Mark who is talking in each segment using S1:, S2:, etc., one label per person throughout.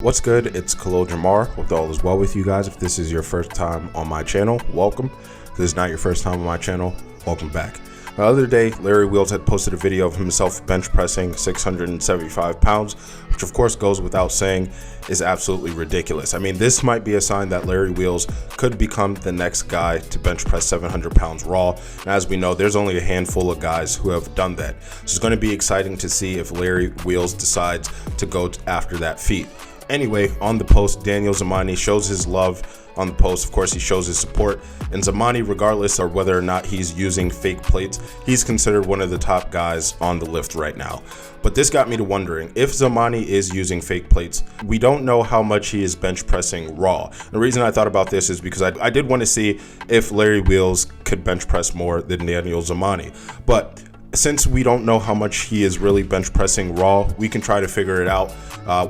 S1: What's good? It's Khalil Jamar. Hope all is well with you guys. If this is your first time on my channel, welcome. If this is not your first time on my channel, welcome back. The other day, Larry Wheels had posted a video of himself bench pressing 675 pounds, which of course goes without saying is absolutely ridiculous. I mean, this might be a sign that Larry Wheels could become the next guy to bench press 700 pounds raw. And as we know, there's only a handful of guys who have done that. So it's going to be exciting to see if Larry Wheels decides to go after that feat. Anyway, on the post, Danial Zamani shows his love on the post. Of course, he shows his support. And Zamani, regardless of whether or not he's using fake plates, he's considered one of the top guys on the lift right now. But this got me to wondering, if Zamani is using fake plates, we don't know how much he is bench pressing raw. The reason I thought about this is because I did want to see if Larry Wheels could bench press more than Danial Zamani. But since we don't know how much he is really bench pressing raw, we can try to figure it out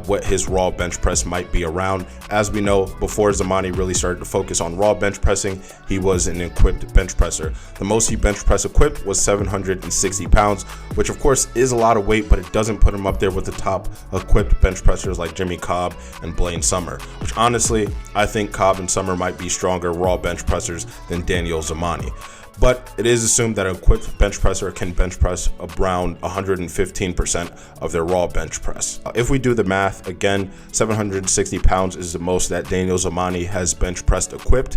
S1: what his raw bench press might be around. As we know, before Zamani really started to focus on raw bench pressing, he was an equipped bench presser. The most he bench press equipped was 760 pounds, which of course is a lot of weight, but it doesn't put him up there with the top equipped bench pressers like Jimmy Cobb and Blaine Summer, which honestly, I think Cobb and Summer might be stronger raw bench pressers than Danial Zamani. But it is assumed that an equipped bench presser can bench press around 115% of their raw bench press. If we do the math, again, 760 pounds is the most that Danial Zamani has bench pressed equipped.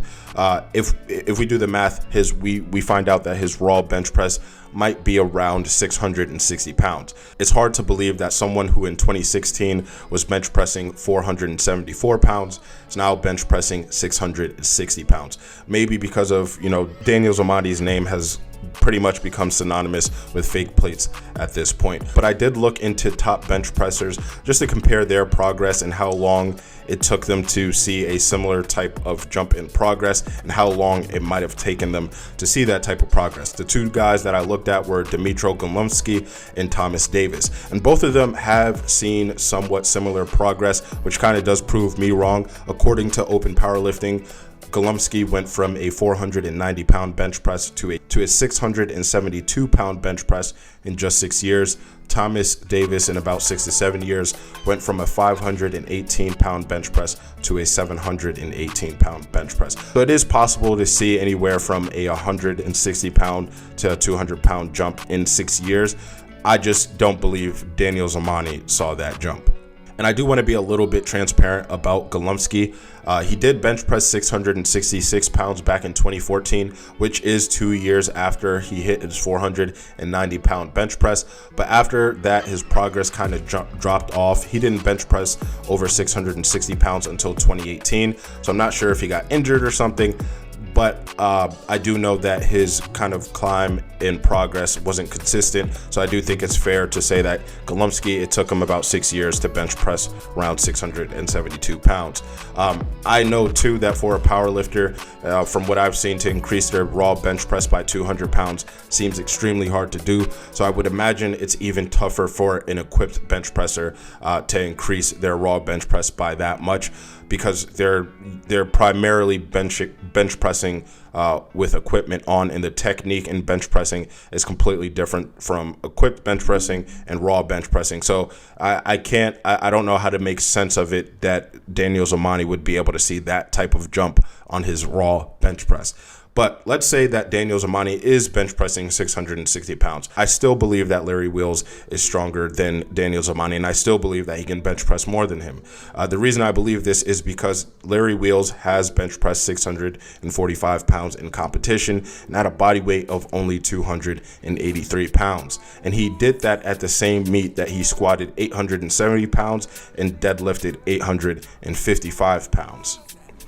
S1: If we do the math, we find out that his raw bench press might be around 660 pounds. It's hard to believe that someone who in 2016 was bench pressing 474 pounds is now bench pressing 660 pounds. Maybe because of, Danial Zamani's name has pretty much become synonymous with fake plates at this point. But I did look into top bench pressers just to compare their progress and how long it took them to see a similar type of jump in progress and how long it might have taken them to see that type of progress. The two guys that I looked at were Dmitro Golomsky and Thomas Davis, and both of them have seen somewhat similar progress, which kind of does prove me wrong. According to Open Powerlifting, Golomsky went from a 490 pound bench press to a 672 pound bench press in just 6 years. Thomas Davis, in about 6 to 7 years, went from a 518 pound bench press to a 718 pound bench press. So it is possible to see anywhere from a 160 pound to a 200 pound jump in 6 years. I just don't believe Danial Zamani saw that jump. And I do want to be a little bit transparent about Golomsky. He did bench press 666 pounds back in 2014, which is 2 years after he hit his 490 pound bench press. But after that, his progress kind of dropped off. He didn't bench press over 660 pounds until 2018. So I'm not sure if he got injured or something. But I do know that his kind of climb in progress wasn't consistent. So I do think it's fair to say that Golomsky, it took him about 6 years to bench press around 672 pounds. I know too that for a power lifter, from what I've seen, to increase their raw bench press by 200 pounds seems extremely hard to do. So I would imagine it's even tougher for an equipped bench presser to increase their raw bench press by that much, because they're primarily bench pressing with equipment on, and the technique in bench pressing is completely different from equipped bench pressing and raw bench pressing. So I don't know how to make sense of it that Danial Zamani would be able to see that type of jump on his raw bench press. But let's say that Danial Zamani is bench pressing 660 pounds. I still believe that Larry Wheels is stronger than Danial Zamani, and I still believe that he can bench press more than him. The reason I believe this is because Larry Wheels has bench pressed 645 pounds in competition and at a body weight of only 283 pounds. And he did that at the same meet that he squatted 870 pounds and deadlifted 855 pounds.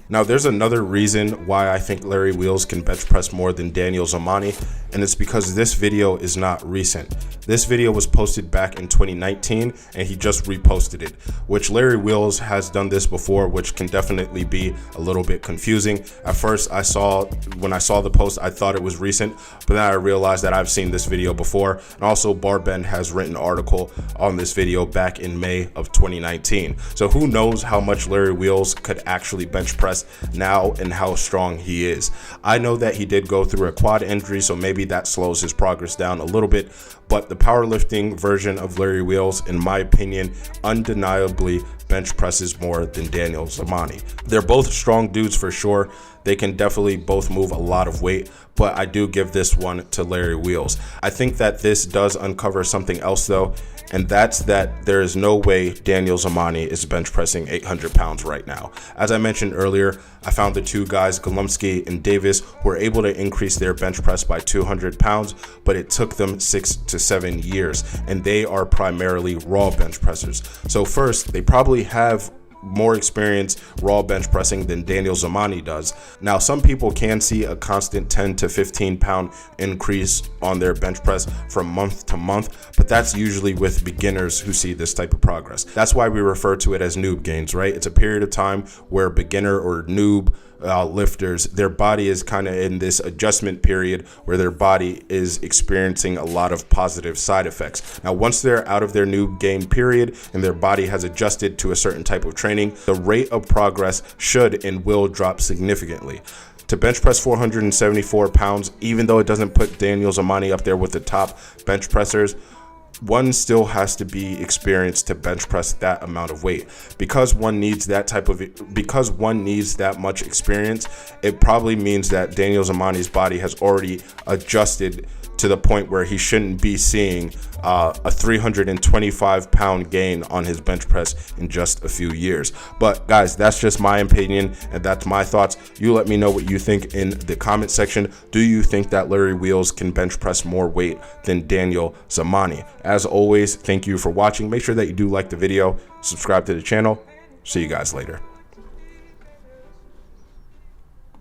S1: Now, there's another reason why I think Larry Wheels can bench press more than Danial Zamani, and it's because this video is not recent. This video was posted back in 2019, and he just reposted it, which Larry Wheels has done this before, which can definitely be a little bit confusing. At first, when I saw the post, I thought it was recent, but then I realized that I've seen this video before. And also, Barbend has written an article on this video back in May of 2019. So who knows how much Larry Wheels could actually bench press now and how strong he is. I know that he did go through a quad injury, so maybe that slows his progress down a little bit, but the powerlifting version of Larry Wheels, in my opinion, undeniably bench presses more than Danial Zamani. They're both strong dudes for sure. They can definitely both move a lot of weight, but I do give this one to Larry Wheels. I think that this does uncover something else though, and that's that there is no way Danial Zamani is bench pressing 800 pounds right now. As I mentioned earlier, I found the two guys, Golumsky and Davis, were able to increase their bench press by 200 pounds, but it took them 6 to 7 years, and they are primarily raw bench pressers. So first, they probably have more experience raw bench pressing than Danial Zamani does. Now, some people can see a constant 10 to 15 pound increase on their bench press from month to month, but that's usually with beginners who see this type of progress. That's why we refer to it as noob gains, right? It's a period of time where beginner or noob lifters, their body is kind of in this adjustment period where their body is experiencing a lot of positive side effects. Now, once they're out of their noob gain period and their body has adjusted to a certain type of training, the rate of progress should and will drop significantly. To bench press 474 pounds, even though it doesn't put Danial Zamani up there with the top bench pressers, one still has to be experienced to bench press that amount of weight. Because one needs that much experience, it probably means that Danial Zamani's body has already adjusted to the point where he shouldn't be seeing a 325 pound gain on his bench press in just a few years. But guys, that's just my opinion and that's my thoughts. You let me know what you think in the comment section. Do you think that Larry Wheels can bench press more weight than Danial Zamani? As always, thank you for watching. Make sure that you do like the video, subscribe to the channel. See you guys later.